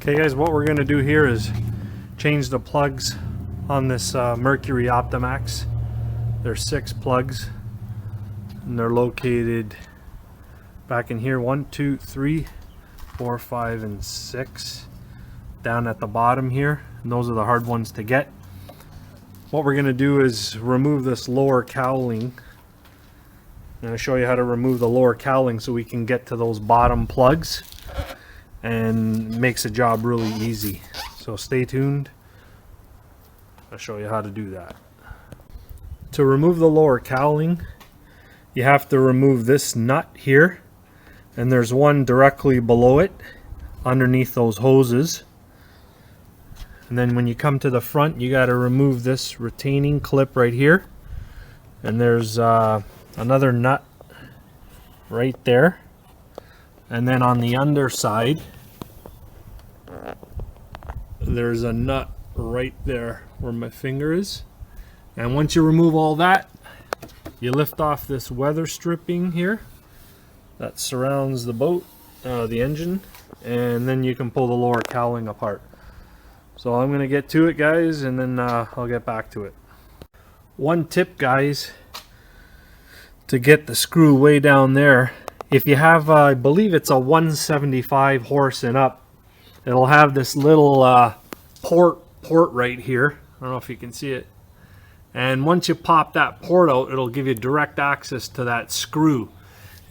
Okay guys, what we're going to do here is change the plugs on this Mercury Optimax. There's 6 plugs and they're located back in here, 1, 2, 3, 4, 5, and 6 down at the bottom here, and those are the hard ones to get. What we're going to do is remove this lower cowling. I'm going to show you how to remove the lower cowling so we can get to those bottom plugs, and makes the job really easy. So stay tuned. I'll show you how to do that. To remove the lower cowling, you have to remove this nut here, and there's one directly below it underneath those hoses. And then when you come to the front, you got to remove this retaining clip right here, and there's another nut right there. And then on the underside, there's a nut right there where my finger is. And once you remove all that, you lift off this weather stripping here that surrounds the boat, the engine, and then you can pull the lower cowling apart. So I'm going to get to it, guys, and then I'll get back to it. One tip, guys, to get the screw way down there, if you have, I believe it's a 175 horse and up, it'll have this little port right here. I don't know if you can see it. And once you pop that port out, it'll give you direct access to that screw.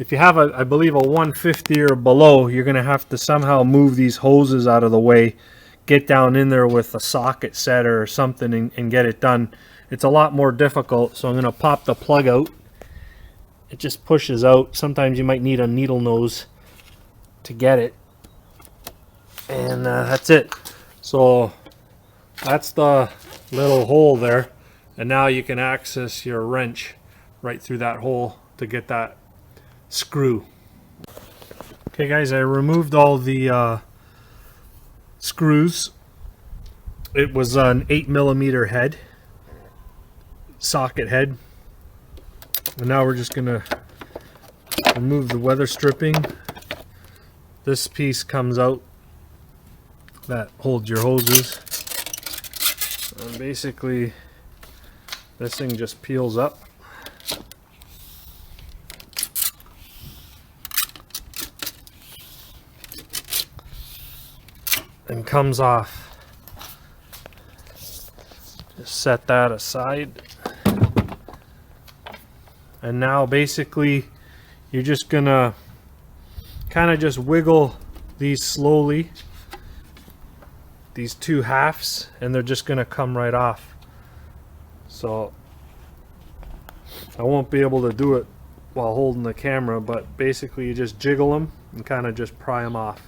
If you have, I believe, a 150 or below, you're going to have to somehow move these hoses out of the way, get down in there with a socket setter or something, and get it done. It's a lot more difficult, so I'm going to pop the plug out. It just pushes out. Sometimes you might need a needle nose to get it. And that's it. So that's the little hole there. And now you can access your wrench right through that hole to get that screw. Okay guys, I removed all the screws. It was an 8mm head, socket head. And now we're just gonna remove the weather stripping. This piece comes out that holds your hoses, and basically this thing just peels up and comes off. Just set that aside. And now basically you're just gonna kind of just wiggle these slowly, these 2 halves, and they're just gonna come right off. So I won't be able to do it while holding the camera, but basically you just jiggle them and kind of just pry them off.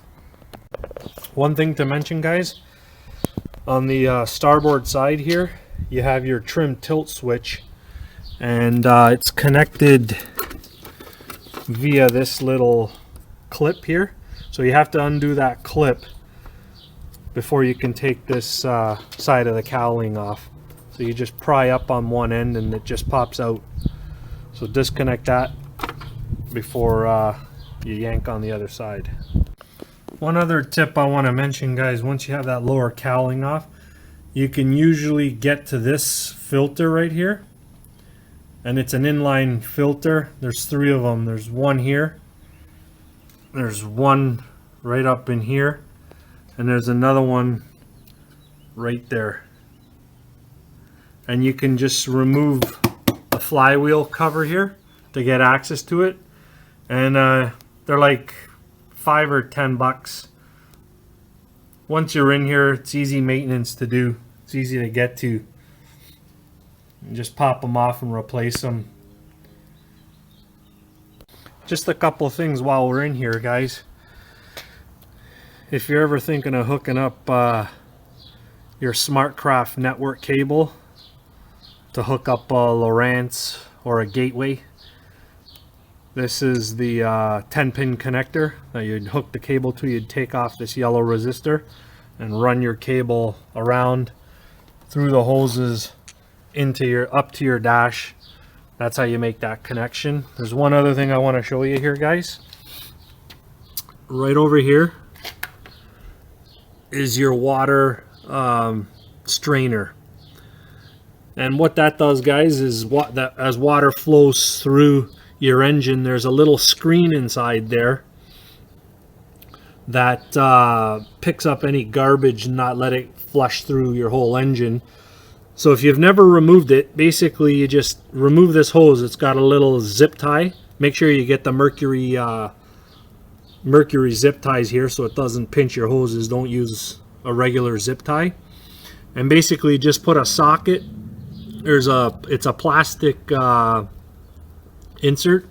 One thing to mention, guys, on the starboard side here, you have your trim tilt switch, and it's connected via this little clip here. So you have to undo that clip before you can take this side of the cowling off. So you just pry up on one end and it just pops out. So disconnect that before you yank on the other side. One other tip I want to mention, guys, once you have that lower cowling off, you can usually get to this filter right here. And it's an inline filter. There's 3 of them. There's one here, there's one right up in here, and there's another one right there. And you can just remove the flywheel cover here to get access to it, and they're like $5 or $10. Once you're in here, it's easy maintenance to do. It's easy to get to. And just pop them off and replace them. Just a couple of things while we're in here, guys. If you're ever thinking of hooking up your SmartCraft network cable to hook up a Lowrance or a gateway, this is the 10-pin connector that you'd hook the cable to. You'd take off this yellow resistor and run your cable around through the hoses into your up to your dash. That's how you make that connection. There's one other thing I want to show you here, guys. Right over here is your water strainer. And what that does, guys, is as water flows through your engine, there's a little screen inside there that picks up any garbage and not let it flush through your whole engine. So if you've never removed it, basically you just remove this hose. It's got a little zip tie. Make sure you get the Mercury zip ties here so it doesn't pinch your hoses. Don't use a regular zip tie. And basically just put a socket. It's a plastic insert.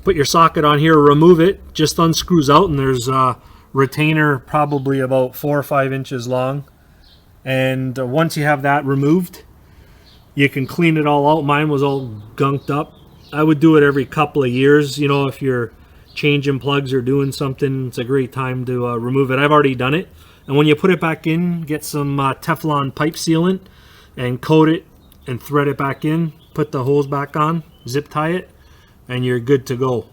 Put your socket on here, remove it, just unscrews out, and there's a retainer probably about 4 or 5 inches long. And once you have that removed, you can clean it all out. Mine was all gunked up. I would do it every couple of years. You know, if you're changing plugs or doing something, it's a great time to remove it. I've already done it. And when you put it back in, get some Teflon pipe sealant and coat it and thread it back in. Put the hose back on, zip tie it, and you're good to go.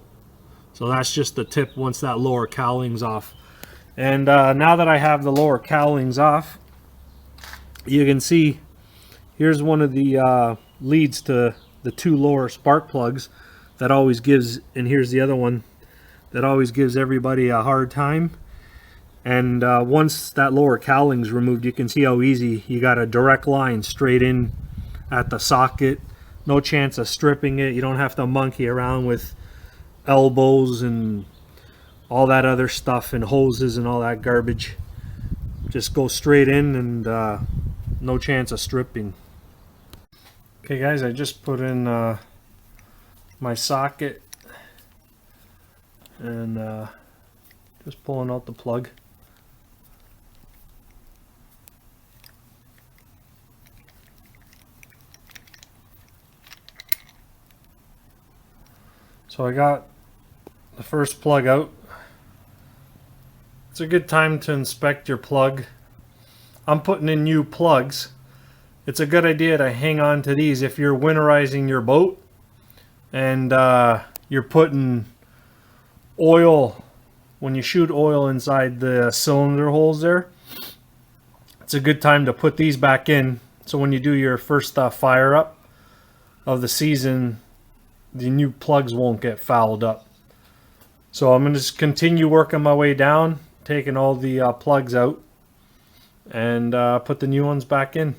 So that's just the tip once that lower cowling's off. And now that I have the lower cowlings off, you can see here's one of the leads to the 2 lower spark plugs that always gives, and here's the other one that always gives everybody a hard time. And once that lower cowling's removed, you can see how easy. You got a direct line straight in at the socket. No chance of stripping it. You don't have to monkey around with elbows and all that other stuff and hoses and all that garbage. Just go straight in and no chance of stripping. Okay guys, I just put in my socket and just pulling out the plug. So I got the first plug out. It's a good time to inspect your plug. I'm putting in new plugs. It's a good idea to hang on to these if you're winterizing your boat and you're putting oil, when you shoot oil inside the cylinder holes there, it's a good time to put these back in. So when you do your first fire up of the season, the new plugs won't get fouled up. So I'm going to just continue working my way down, taking all the plugs out and put the new ones back in.